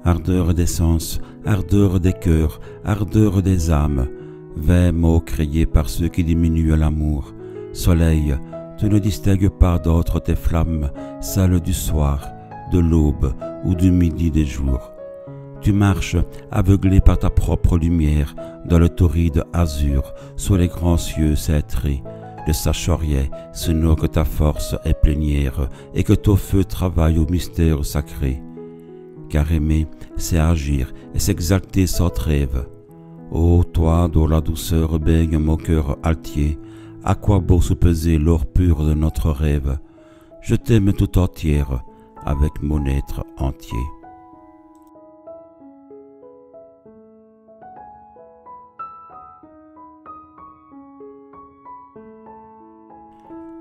Ardeur des sens, ardeur des cœurs, ardeur des âmes, vains mots criés par ceux qui diminuent l'amour. Soleil, tu ne distingues pas d'autres tes flammes, celles du soir, de l'aube ou du midi des jours. Tu marches aveuglé par ta propre lumière, dans le torride azur, sous les grands cieux cintrés. De sa charrière, sinon que ta force est plénière et que ton feu travaille au mystère sacré. Car aimer, c'est agir et s'exalter sans trêve. Ô toi dont la douceur baigne mon cœur altier, à quoi beau soupeser l'or pur de notre rêve? Je t'aime tout entière, avec mon être entier.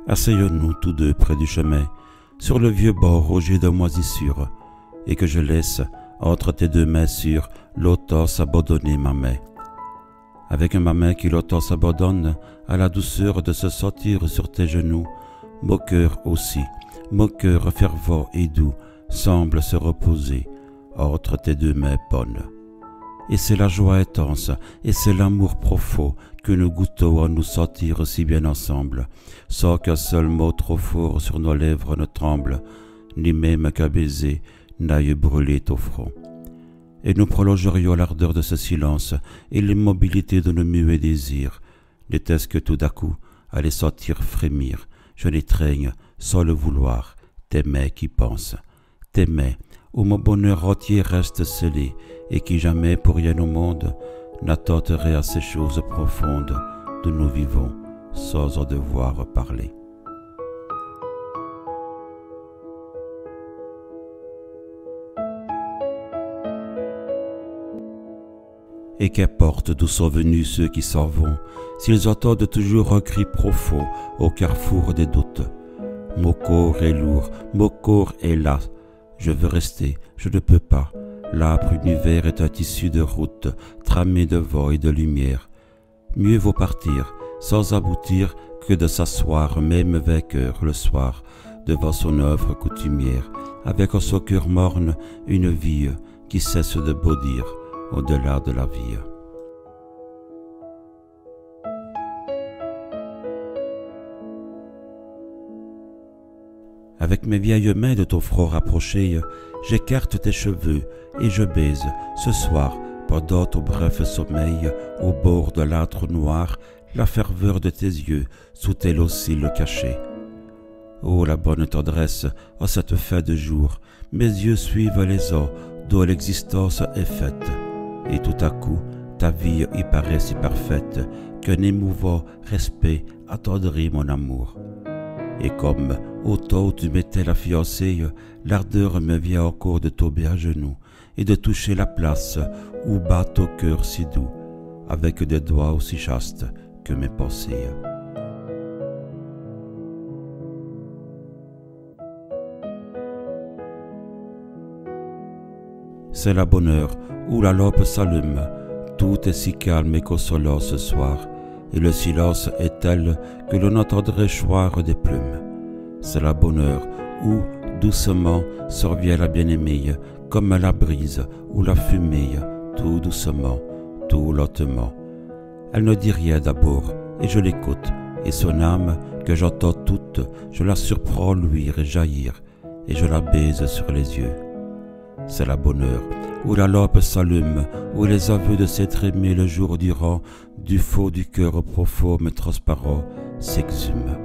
Asseyons-nous tous deux près du chemin, sur le vieux bord rougé de moisissure, et que je laisse, entre tes deux mains sûres, longtemps s'abandonner ma main. Avec ma main qui longtemps s'abandonne à la douceur de se sentir sur tes genoux, mon cœur aussi, mon cœur fervent et doux, semble se reposer entre tes deux mains bonnes. Et c'est la joie intense, et c'est l'amour profond que nous goûtons à nous sentir si bien ensemble, sans qu'un seul mot trop fort sur nos lèvres ne tremble, ni même qu'un baiser n'aille brûler ton front. Et nous prolongerions l'ardeur de ce silence et l'immobilité de nos muets désirs, n'était-ce que tout d'un coup, à les sentir frémir, je l'étreigne sans le vouloir, tes mains qui pensent, tes mains où mon bonheur entier reste scellé, et qui jamais pour rien au monde n'attenterait à ces choses profondes d'où nous vivons sans en devoir parler. Et qu'importe d'où sont venus ceux qui s'en vont, s'ils entendent toujours un cri profond au carrefour des doutes. Mon corps est lourd, mon corps est là, je veux rester, je ne peux pas. L'âpre univers est un tissu de route, tramé de vent et de lumière. Mieux vaut partir, sans aboutir, que de s'asseoir, même vainqueur, le soir, devant son œuvre coutumière, avec en son cœur morne une vie qui cesse de baudir au-delà de la vie. Avec mes vieilles mains de ton front rapproché, j'écarte tes cheveux et je baise, ce soir, pendant ton bref sommeil, au bord de l'âtre noir, la ferveur de tes yeux, sous tes longs cils cachés. Ô la bonne tendresse, en cette fin de jour, mes yeux suivent les ans dont l'existence est faite, et tout à coup, ta vie y paraît si parfaite, qu'un émouvant respect attendrit mon amour. Et comme, au temps où tu m'étais la fiancée, l'ardeur me vient encore de tomber à genoux et de toucher la place où bat ton cœur si doux, avec des doigts aussi chastes que mes pensées. C'est la bonne heure où la lampe s'allume, tout est si calme et consolant ce soir, et le silence est tel que l'on entendrait choir des plumes. C'est la bonne heure où, doucement, survient la bien-aimée, comme la brise ou la fumée, tout doucement, tout lentement. Elle ne dit rien d'abord, et je l'écoute, et son âme, que j'entends toute, je la surprends luire et jaillir, et je la baise sur les yeux. C'est la bonne heure où la lampe s'allume, où les aveux de s'être aimé le jour durant, du fond du cœur profond mais transparent, s'exhument.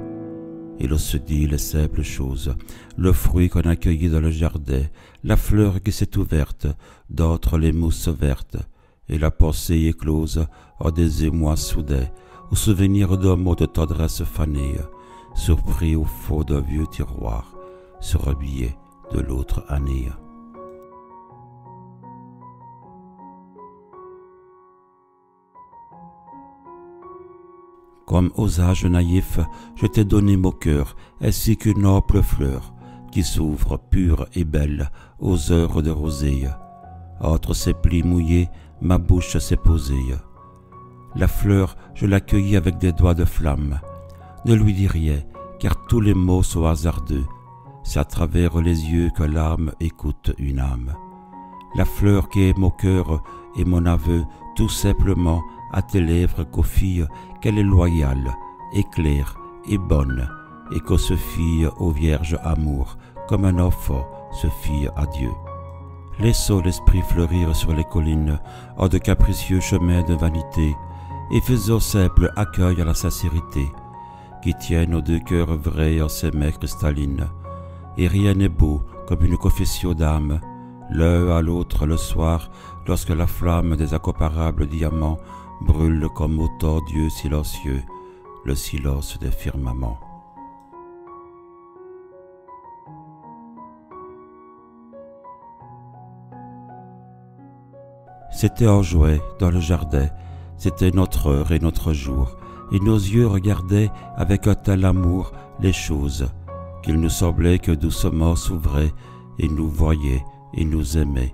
Et l'on se dit les simples choses, le fruit qu'on a cueilli dans le jardin, la fleur qui s'est ouverte d'entre les mousses vertes, et la pensée éclose en des émois soudains, au souvenir d'un mot de tendresse fanée, surpris au fond d'un vieux tiroir, sur un billet de l'autre année. Comme aux âges naïfs, je t'ai donné mon cœur, ainsi qu'une noble fleur, qui s'ouvre pure et belle aux heures de rosée. Entre ses plis mouillés, ma bouche s'est posée. La fleur, je l'accueillis avec des doigts de flamme. Ne lui dis rien, car tous les mots sont hasardeux. C'est à travers les yeux que l'âme écoute une âme. La fleur qui est mon cœur et mon aveu, tout simplement à tes lèvres qu'aux filles, qu'elle est loyale, et claire, et bonne, et qu'on se fie au vierge amour, comme un enfant se fie à Dieu. Laissons l'esprit fleurir sur les collines, hors de capricieux chemins de vanité, et faisons simple accueil à la sincérité, qui tienne nos deux cœurs vrais en ses mains cristallines. Et rien n'est beau comme une confession d'âme, l'un à l'autre le soir, lorsque la flamme des incomparables diamants brûle comme autant d'yeux silencieux, le silence des firmaments. C'était en juin, dans le jardin, c'était notre heure et notre jour, et nos yeux regardaient avec un tel amour les choses, qu'il nous semblait que doucement s'ouvraient et nous voyaient et nous aimaient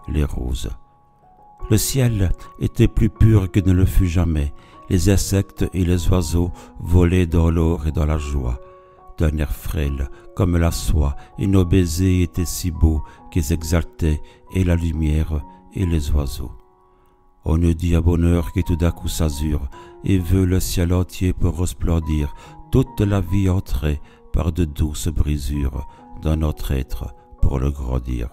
les roses. Le ciel était plus pur que ne le fut jamais, les insectes et les oiseaux volaient dans l'or et dans la joie, d'un air frêle comme la soie, et nos baisers étaient si beaux qu'ils exaltaient et la lumière et les oiseaux. On eût dit un bonheur qui tout d'un coup s'azure et veut le ciel entier pour resplendir, toute la vie entrait par de douces brisures dans notre être pour le grandir.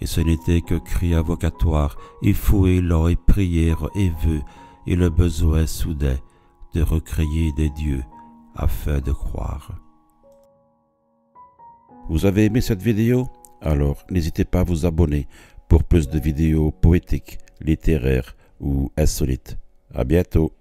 Et ce n'était que cris invocatoires et fouet lent et prières et vœux et le besoin soudain de recréer des dieux afin de croire. Vous avez aimé cette vidéo? Alors n'hésitez pas à vous abonner pour plus de vidéos poétiques, littéraires ou insolites. À bientôt.